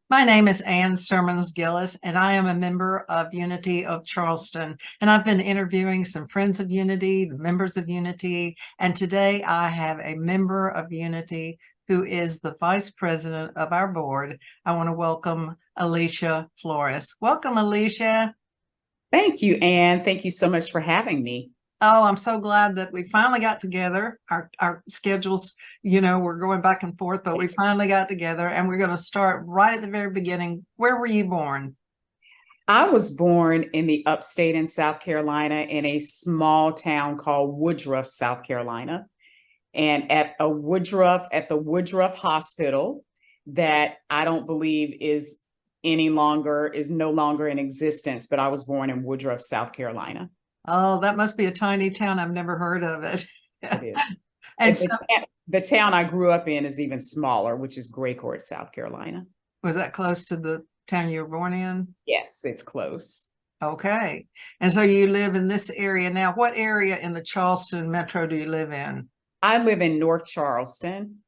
My name is Ann Sermons Gillis, and I am a member of Unity of Charleston. And I've been interviewing some friends of Unity, the members of Unity, and today I have a member of Unity who is the vice president of our board. I want to welcome Alesia Florez. Welcome, Alesia. Thank you, Anne. Thank you so much for having me. Oh, I'm so glad that we finally got together. Our schedules, we're going back and forth, but we finally got together and we're going to start right at the very beginning. Where were you born? I was born in the upstate in South Carolina in a small town called Woodruff, South Carolina. And at the Woodruff Hospital, that I don't believe is no longer in existence, but I was born in Woodruff, South Carolina. Oh, that must be a tiny town. I've never heard of it. It is. And so, The town I grew up in is even smaller, which is Gray Court, South Carolina. was that close to the town you were born in? Yes, it's close. Okay. And so you live in this area now. What area in the Charleston metro do you live in? I live in North Charleston.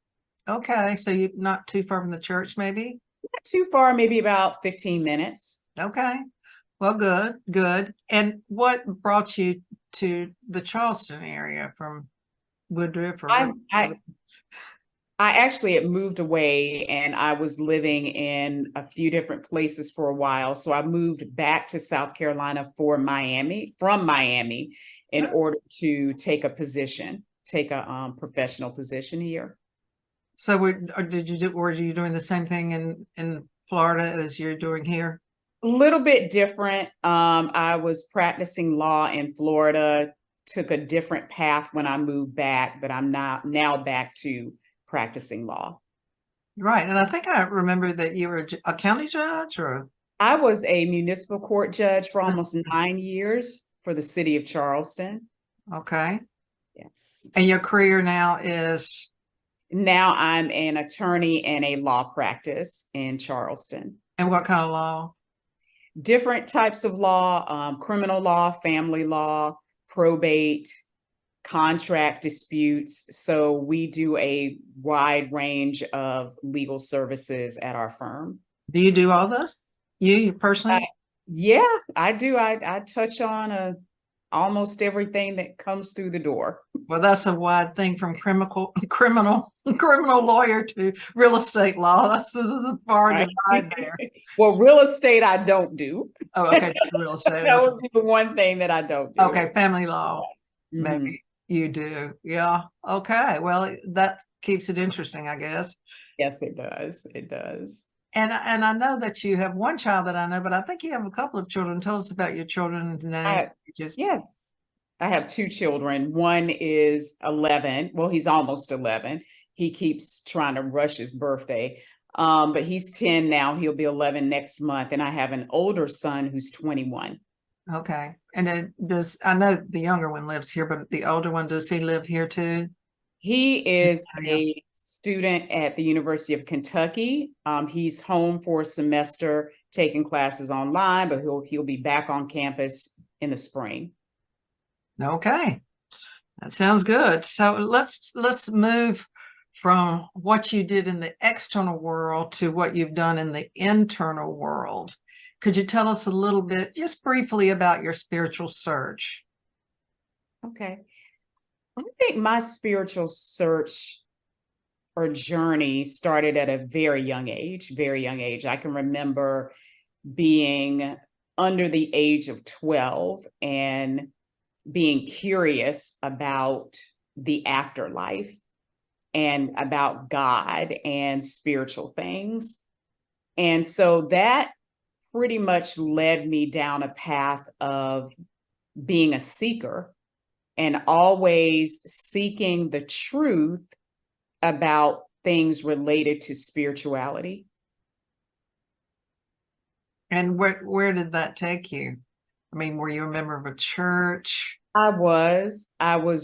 Okay. So you're not too far from the church, maybe? Not too far, maybe about 15 minutes. Okay. Well, good, good. And what brought you to the Charleston area from Woodruff or I, what? I I actually had moved away and I was living in a few different places for a while. So I moved back to South Carolina from Miami, in order to take a professional position here. So were you doing the same thing in Florida as you're doing here? A little bit different. I was practicing law in Florida, took a different path when I moved back, but I'm now back to practicing law. Right. And I think I remember that you were a county judge or I was a municipal court judge for almost 9 years for the city of Charleston. okay. Yes. And your career now is Now I'm an attorney in a law practice in Charleston. and what kind of law? Different types of law, criminal law, family law, probate, contract disputes. So we do a wide range of legal services at our firm. Do you do all those? You personally? Yeah, I do. I touch on almost everything that comes through the door. Well, that's a wide thing from criminal lawyer to real estate law. This is a far Right. divide there. Well, real estate I don't do. Oh, okay, real estate. That would be the one thing that I don't do. Okay, family law. Mhm. Maybe you do. Yeah. Okay. Well, that keeps it interesting, I guess. Yes, it does. It does. And I know that you have one child that I know, but I think you have a couple of children. Tell us about your children's name. Just Yes, I have two children. One is 11. Well, he's almost 11. He keeps trying to rush his birthday. But he's 10 now. He'll be 11 next month. And I have an older son who's 21. okay. And then I know the younger one lives here, but the older one, does he live here too? He is Yeah. a student at the University of Kentucky. He's home for a semester taking classes online, but he'll be back on campus in the spring. Okay. That sounds good. So let's move from what you did in the external world to what you've done in the internal world. Could you tell us a little bit, just briefly, about your spiritual search? Okay. I think my spiritual search or journey started at a very young age, very young age. I can remember being under the age of 12 and being curious about the afterlife and about God and spiritual things. And so that pretty much led me down a path of being a seeker and always seeking the truth about things related to spirituality. And where did that take you? I mean, were you a member of a church? I was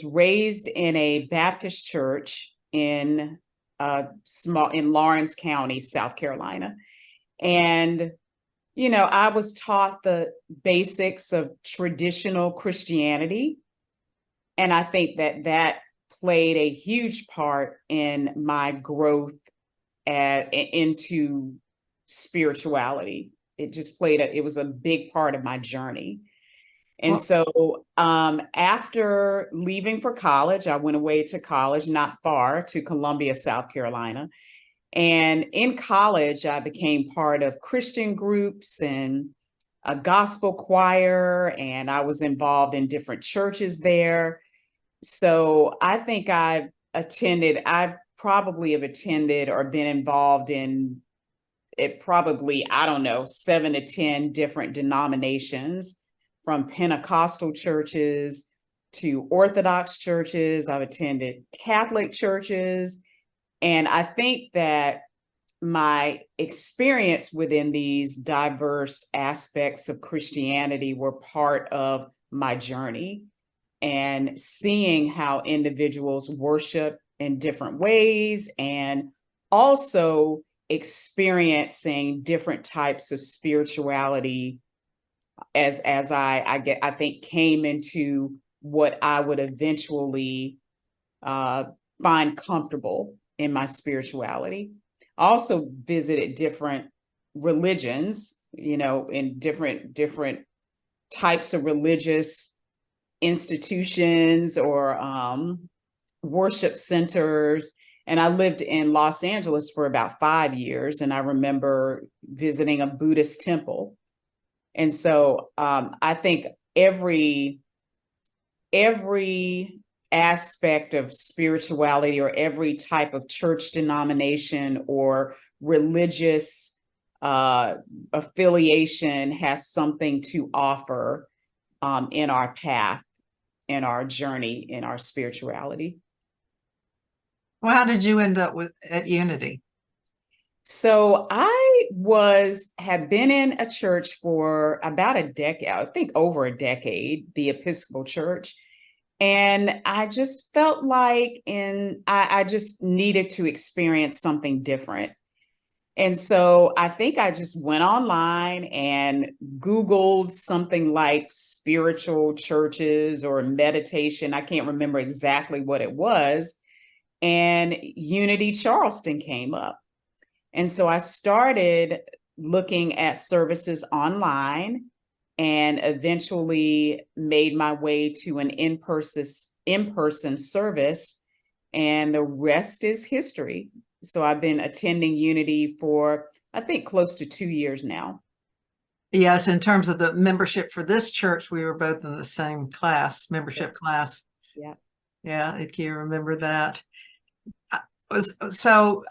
raised in a Baptist church in Lawrence County, South Carolina. And I was taught the basics of traditional Christianity. And I think that played a huge part in my growth into spirituality. It just it was a big part of my journey. And Well, so after leaving for college, I went away to college, not far, to Columbia, South Carolina. And in college, I became part of Christian groups and a gospel choir, and I was involved in different churches there. So I think I probably have attended or been involved in it probably, I don't know, 7 to 10 different denominations, from Pentecostal churches to Orthodox churches. I've attended Catholic churches. And I think that my experience within these diverse aspects of Christianity were part of my journey, and seeing how individuals worship in different ways, and also experiencing different types of spirituality as I think came into what I would eventually find comfortable in my spirituality. I also visited different religions, in different types of religious institutions or worship centers. And I lived in Los Angeles for about 5 years, and I remember visiting a Buddhist temple. And so I think every aspect of spirituality, or every type of church denomination or religious affiliation, has something to offer in our path, in our journey, in our spirituality. well, how did you end up at Unity? So have been in a church for about a decade, I think over a decade, the Episcopal Church. And I just felt like I just needed to experience something different. And so I think I just went online and Googled something like spiritual churches or meditation. I can't remember exactly what it was. And Unity Charleston came up. And so I started looking at services online, and eventually made my way to an in-person service, and the rest is history. So I've been attending Unity for, I think, close to 2 years now. Yes, in terms of the membership for this church, we were both in the same membership class. Yeah. Yeah, if you remember that. So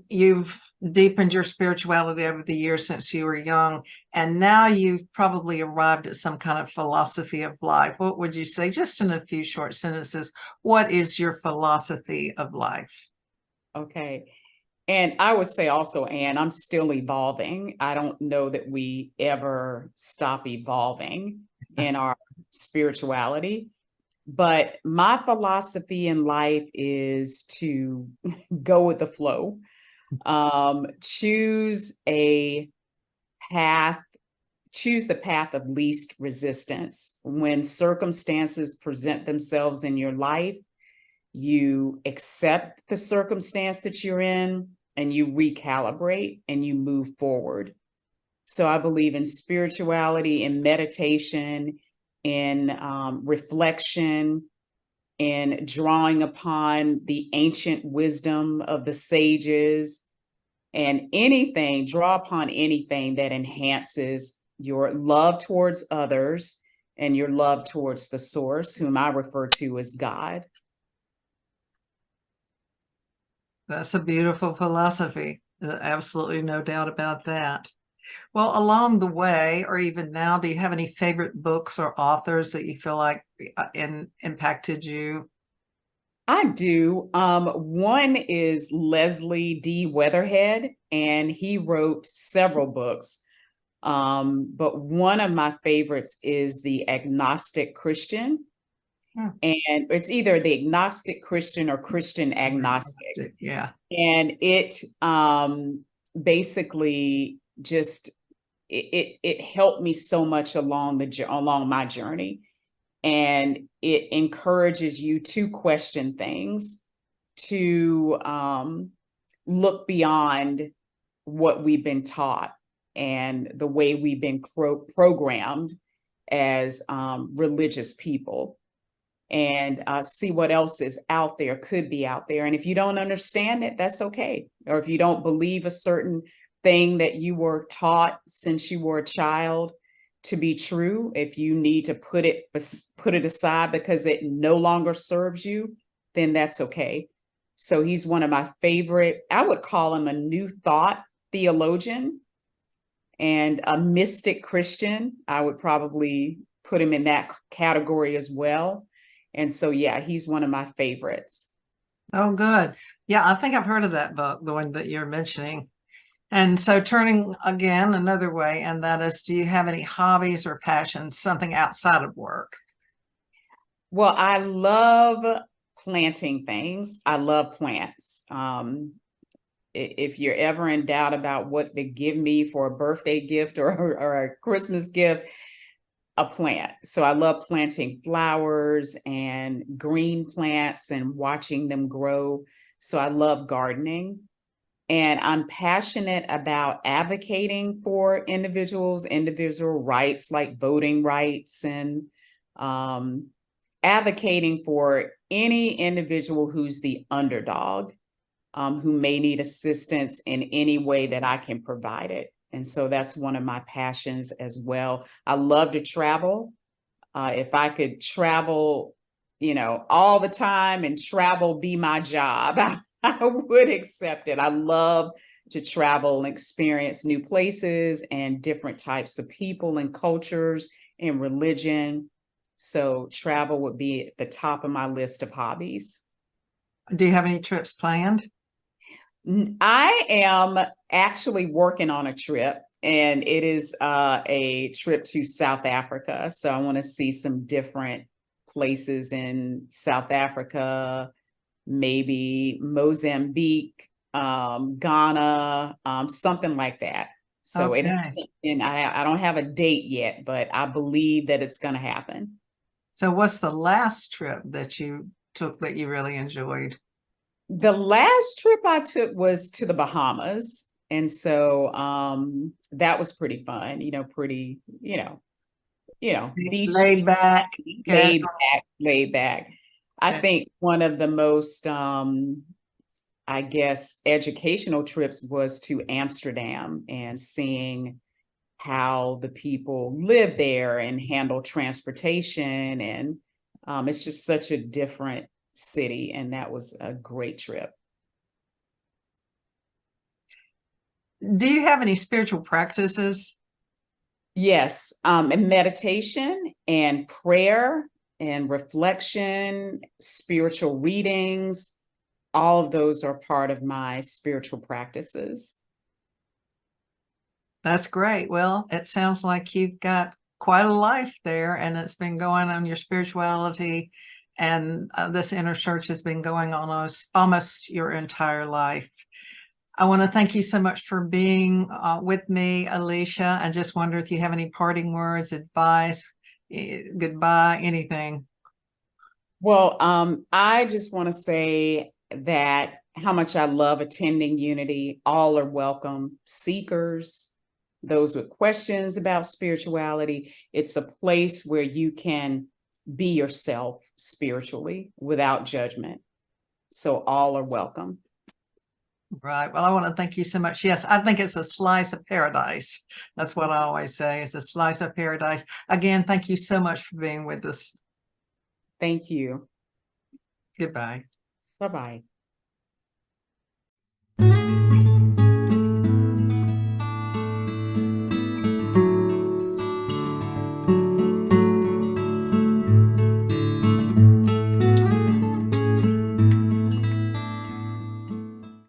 you've deepened your spirituality over the years since you were young, and now you've probably arrived at some kind of philosophy of life. What would you say, just in a few short sentences, what is your philosophy of life? Okay. And I would say also, Anne, I'm still evolving. I don't know that we ever stop evolving in our spirituality. But my philosophy in life is to go with the flow, choose a path, choose the path of least resistance. When circumstances present themselves in your life, you accept the circumstance that you're in, and you recalibrate and you move forward. So I believe in spirituality, in meditation, in reflection, in drawing upon the ancient wisdom of the sages, and draw upon anything that enhances your love towards others and your love towards the source, whom I refer to as God. That's a beautiful philosophy. Absolutely no doubt about that. Well, along the way, or even now, do you have any favorite books or authors that you feel like impacted you? I do. One is Leslie D. Weatherhead, and he wrote several books. But one of my favorites is The Agnostic Christian. And it's either The Agnostic Christian or Christian Agnostic. Yeah. And it basically just it helped me so much along my journey. And it encourages you to question things, to look beyond what we've been taught and the way we've been programmed as religious people, and see what else is out there, could be out there. And if you don't understand it, that's okay. Or if you don't believe a certain thing that you were taught since you were a child to be true, if you need to put it aside because it no longer serves you, then that's okay. So he's one of my favorite. I would call him a New Thought theologian and a mystic Christian. I would probably put him in that category as well. And so, yeah, he's one of my favorites. Oh, good. Yeah, I think I've heard of that book, the one that you're mentioning. And so turning again another way, and that is, do you have any hobbies or passions, something outside of work? Well, I love planting things. I love plants. If you're ever in doubt about what to give me for a birthday gift or a Christmas gift, a plant. So I love planting flowers and green plants and watching them grow. So I love gardening. And I'm passionate about advocating for individual rights like voting rights, and advocating for any individual who's the underdog, who may need assistance in any way that I can provide it. And so that's one of my passions as well. I love to travel. If I could travel, all the time and travel be my job, I would accept it. I love to travel and experience new places and different types of people and cultures and religion. So travel would be at the top of my list of hobbies. Do you have any trips planned? I am actually working on a trip, and it is a trip to South Africa. So I want to see some different places in South Africa, maybe Mozambique, Ghana, something like that. So it Okay. hasn't, and I don't have a date yet, but I believe that it's going to happen. So what's the last trip that you took that you really enjoyed? The last trip I took was to the Bahamas. And so that was pretty fun, pretty, beach, Laid back, laid casual. back, laid back. I Okay. think one of the most I guess educational trips was to Amsterdam and seeing how the people live there and handle transportation. And it's just such a different city. And that was a great trip. Do you have any spiritual practices? Yes, and meditation and prayer and reflection, spiritual readings, all of those are part of my spiritual practices. That's great. Well, it sounds like you've got quite a life there, and it's been going on your spirituality, and this inner church has been going on almost your entire life. I want to thank you so much for being with me, Alesia. I just wonder if you have any parting words, advice, goodbye, anything. Well, I just want to say that how much I love attending Unity. All are welcome. Seekers, those with questions about spirituality. It's a place where you can be yourself spiritually without judgment. So all are welcome. Right. Well, I want to thank you so much. Yes, I think it's a slice of paradise. That's what I always say. It's a slice of paradise. Again, thank you so much for being with us. Thank you. Goodbye. Bye-bye.